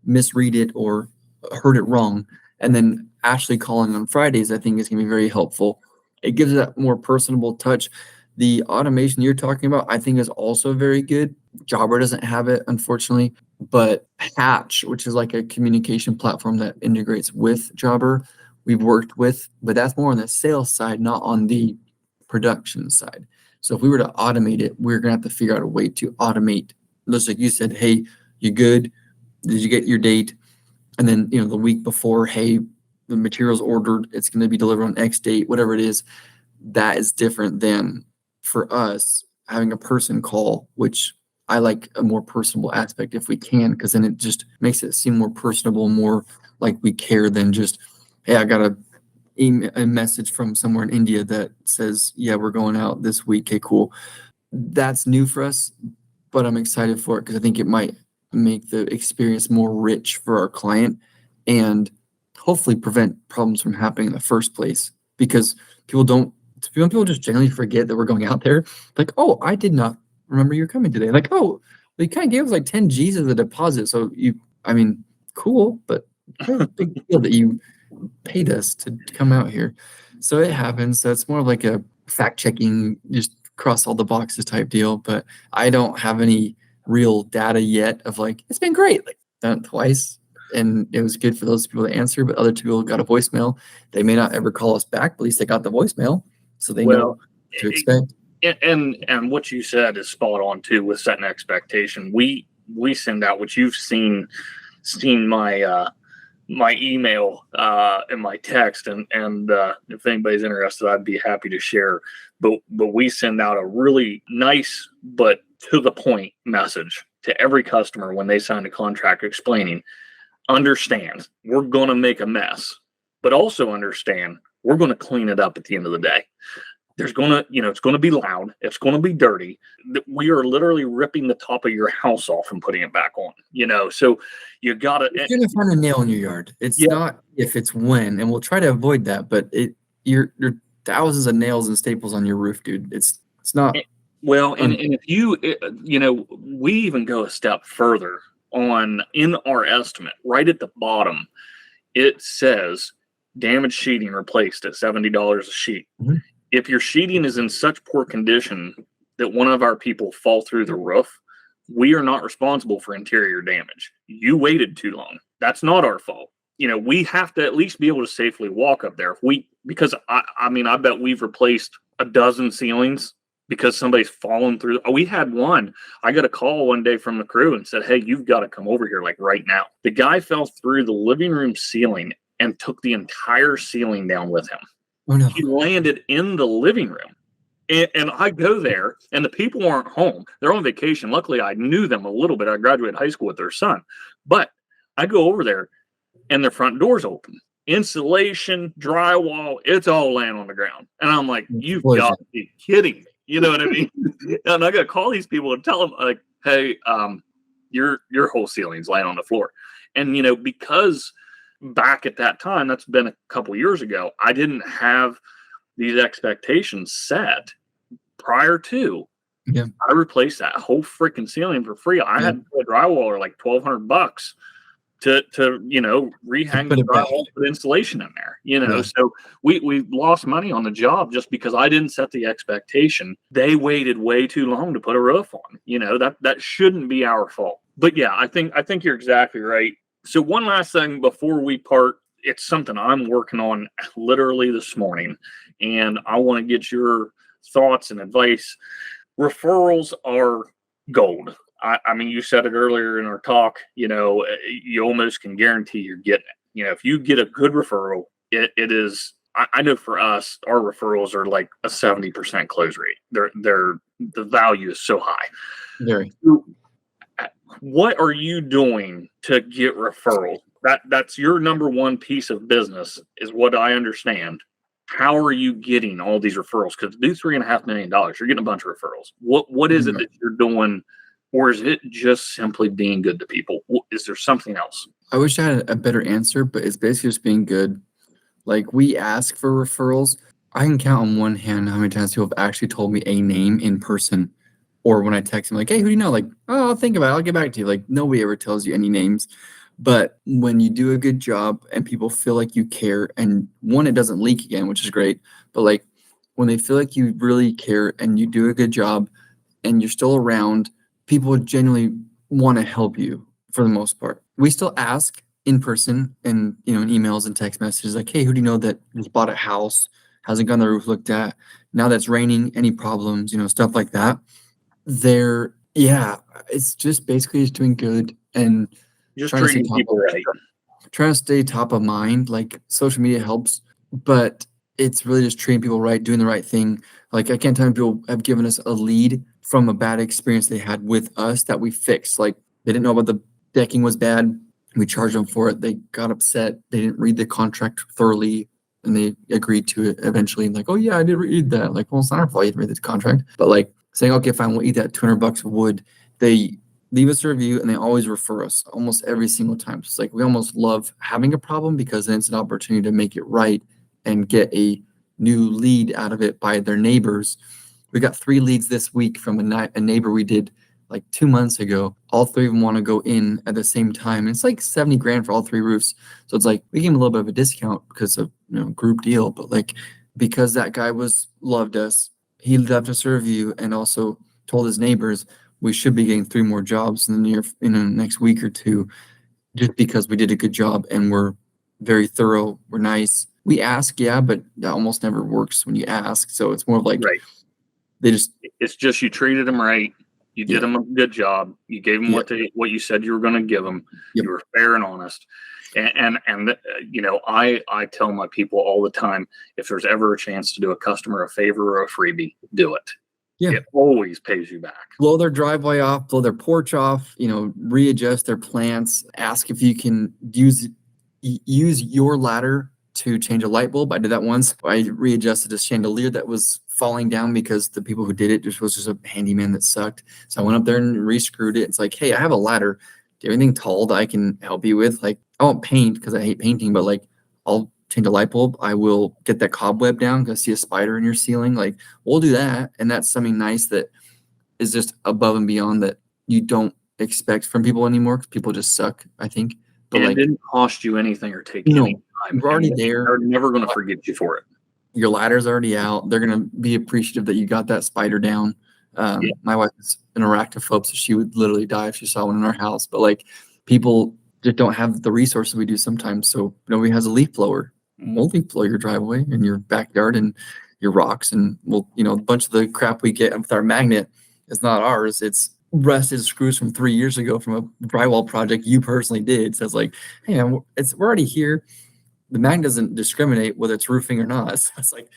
misread it or heard it wrong. And then Ashley calling on Fridays, I think is going to be very helpful. It gives that more personable touch. The automation you're talking about, I think, is also very good. Jobber doesn't have it, unfortunately, but Hatch, which is like a communication platform that integrates with Jobber, we've worked with, but that's more on the sales side, not on the production side. So if we were to automate it, we're gonna have to figure out a way to automate. Just like you said, hey, you good? Did you get your date? And then, the week before, hey, the material's ordered, it's gonna be delivered on X date, whatever it is. That is different than for us having a person call, which I like a more personable aspect if we can, because then it just makes it seem more personable, more like we care than just, hey, I got a message from somewhere in India that says, yeah, we're going out this week. Okay, cool. That's new for us, but I'm excited for it because I think it might make the experience more rich for our client and hopefully prevent problems from happening in the first place, because people just generally forget that we're going out there. Like, oh, I did not remember you're coming today. Like, oh, they kind of gave us like 10 G's as a deposit. So cool, but big deal that you paid us to come out here. So it happens. So it's more of like a fact checking, just cross all the boxes type deal. But I don't have any real data yet of like, it's been great. Like, done it twice. And it was good for those people to answer, but other people got a voicemail. They may not ever call us back, but at least they got the voicemail. So they know what to expect. And what you said is spot on too with setting expectation. We send out, which you've seen my my email and my text, and if anybody's interested, I'd be happy to share. But we send out a really nice but to the point message to every customer when they sign a contract, explaining, understand, we're going to make a mess, but also understand we're going to clean it up at the end of the day. There's going to, it's going to be loud. It's going to be dirty. We are literally ripping the top of your house off and putting it back on, so you got to. You're going to find a nail in your yard. It's not if, it's when, and we'll try to avoid that, but you're thousands of nails and staples on your roof, dude. It's not. Well, and if you, we even go a step further in our estimate, right at the bottom, it says damaged sheeting replaced at $70 a sheet. Mm-hmm. If your sheeting is in such poor condition that one of our people fall through the roof, we are not responsible for interior damage. You waited too long. That's not our fault. We have to at least be able to safely walk up there. Because I bet we've replaced a dozen ceilings because somebody's fallen through. We had one. I got a call one day from the crew and said, hey, you've got to come over here like right now. The guy fell through the living room ceiling and took the entire ceiling down with him. Oh, no. He landed in the living room. And I go there, and the people aren't home. They're on vacation. Luckily, I knew them a little bit. I graduated high school with their son. But I go over there, and their front door's open. Insulation, drywall, it's all laying on the ground. And I'm like, you've got to be kidding me. You know what I mean? And I got to call these people and tell them, like, hey, your whole ceiling's laying on the floor. And, because back at that time, that's been a couple years ago, I didn't have these expectations set prior to. Yeah. I replaced that whole freaking ceiling for free. I had to pay a drywaller like $1,200 to rehang the drywall, put insulation in there. Yeah. So we lost money on the job just because I didn't set the expectation. They waited way too long to put a roof on. That shouldn't be our fault. But yeah, I think you're exactly right. So one last thing before we part, it's something I'm working on literally this morning, and I want to get your thoughts and advice. Referrals are gold. I mean, you said it earlier in our talk, you almost can guarantee you're getting it. If you get a good referral, it is, I know for us, our referrals are like a 70% close rate. The value is so high. Very. What are you doing to get referrals? That's your number one piece of business, is what I understand. How are you getting all these referrals? Because to do $3.5 million, you're getting a bunch of referrals. What is it that you're doing, or is it just simply being good to people? Is there something else? I wish I had a better answer, but it's basically just being good. Like, we ask for referrals. I can count on one hand how many times people have actually told me a name in person. Or when I text them, like, hey, who do you know? Like, oh, I'll think about it. I'll get back to you. Like, nobody ever tells you any names. But when you do a good job and people feel like you care, and one, it doesn't leak again, which is great. But like when they feel like you really care and you do a good job and you're still around, people genuinely want to help you for the most part. We still ask in person and, in emails and text messages like, hey, who do you know that just bought a house, hasn't gotten the roof looked at? Now that's raining, any problems, stuff like that. It's just basically just doing good and Just trying to stay treating people right. trying to stay top of mind. Like social media helps, but it's really just treating people right, doing the right thing. Like I can't tell you people have given us a lead from a bad experience they had with us that we fixed. Like they didn't know about the decking was bad. We charged them for it. They got upset. They didn't read the contract thoroughly and they agreed to it eventually. Like, oh yeah, I did read that. Like, well, it's not our fault you didn't read the contract. But like saying, okay, fine, we'll eat that $200 of wood. They leave us a review and they always refer us almost every single time. It's like we almost love having a problem because then it's an opportunity to make it right and get a new lead out of it by their neighbors. We got 3 leads this week from a neighbor we did like 2 months ago. All 3 of them want to go in at the same time. And it's like 70 grand for all 3 roofs. So it's like we gave him a little bit of a discount because of group deal, but like because that guy loved us, he left us a review and also told his neighbors we should be getting 3 more jobs in the next week or 2, just because we did a good job and we're very thorough. We're nice. We ask, yeah, but that almost never works when you ask. So it's more of like, right. It's just you treated them right. You did them a good job. You gave them what you said you were going to give them. Yep. You were fair and honest. And I tell my people all the time, if there's ever a chance to do a customer a favor or a freebie, do it. Yeah. It always pays you back. Blow their driveway off, blow their porch off, readjust their plants, ask if you can use your ladder to change a light bulb. I did that once. I readjusted a chandelier that was falling down because the people who did it was just a handyman that sucked. So I went up there and re-screwed it. It's like, hey, I have a ladder. Do you have anything tall that I can help you with? Like, I won't paint because I hate painting, but like, I'll change a light bulb. I will get that cobweb down because I see a spider in your ceiling. Like, we'll do that. And that's something nice that is just above and beyond that you don't expect from people anymore because people just suck, I think. But it didn't cost you anything or take any time. You're already there. They're never going to forget you for it. Your ladder's already out. They're going to be appreciative that you got that spider down. My wife is an arachnophobe, so she would literally die if she saw one in our house. But like people just don't have the resources we do sometimes. So nobody has a leaf blower. We'll leaf blow your driveway and your backyard and your rocks. And we'll, a bunch of the crap we get with our magnet is not ours. It's rusted screws from 3 years ago from a drywall project you personally did. So it's like, hey, we're already here. The magnet doesn't discriminate whether it's roofing or not. So it's like,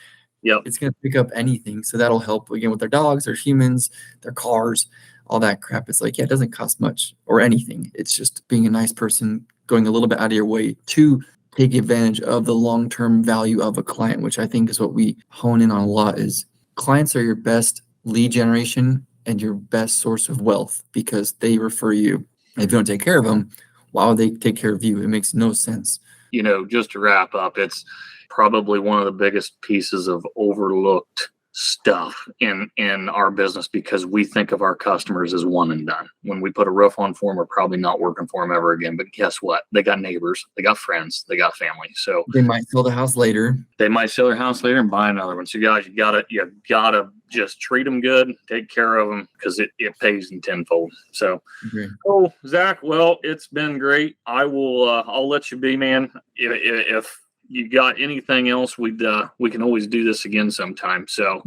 it's going to pick up anything. So that'll help again with their dogs, their humans, their cars, all that crap. It's like, it doesn't cost much or anything. It's just being a nice person, going a little bit out of your way to take advantage of the long-term value of a client, which I think is what we hone in on a lot. Is clients are your best lead generation and your best source of wealth because they refer you. And if you don't take care of them, why would they take care of you? It makes no sense. Just to wrap up, it's probably one of the biggest pieces of overlooked stuff in our business because we think of our customers as one and done. When we put a roof on for them, we're probably not working for them ever again. But guess what? They got neighbors, they got friends, they got family. So they might sell the house later. They might sell their house later and buy another one. So guys, you gotta just treat them good, take care of them because it pays in tenfold. So, Oh, Zach, well, it's been great. I'll let you be, man. If you got anything else, we can always do this again sometime. So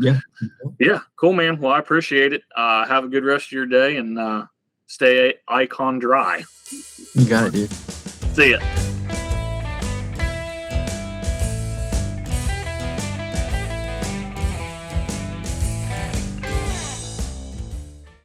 yeah, cool, man. Well, I appreciate it. Have a good rest of your day and stay icon dry. You got it, dude. See ya.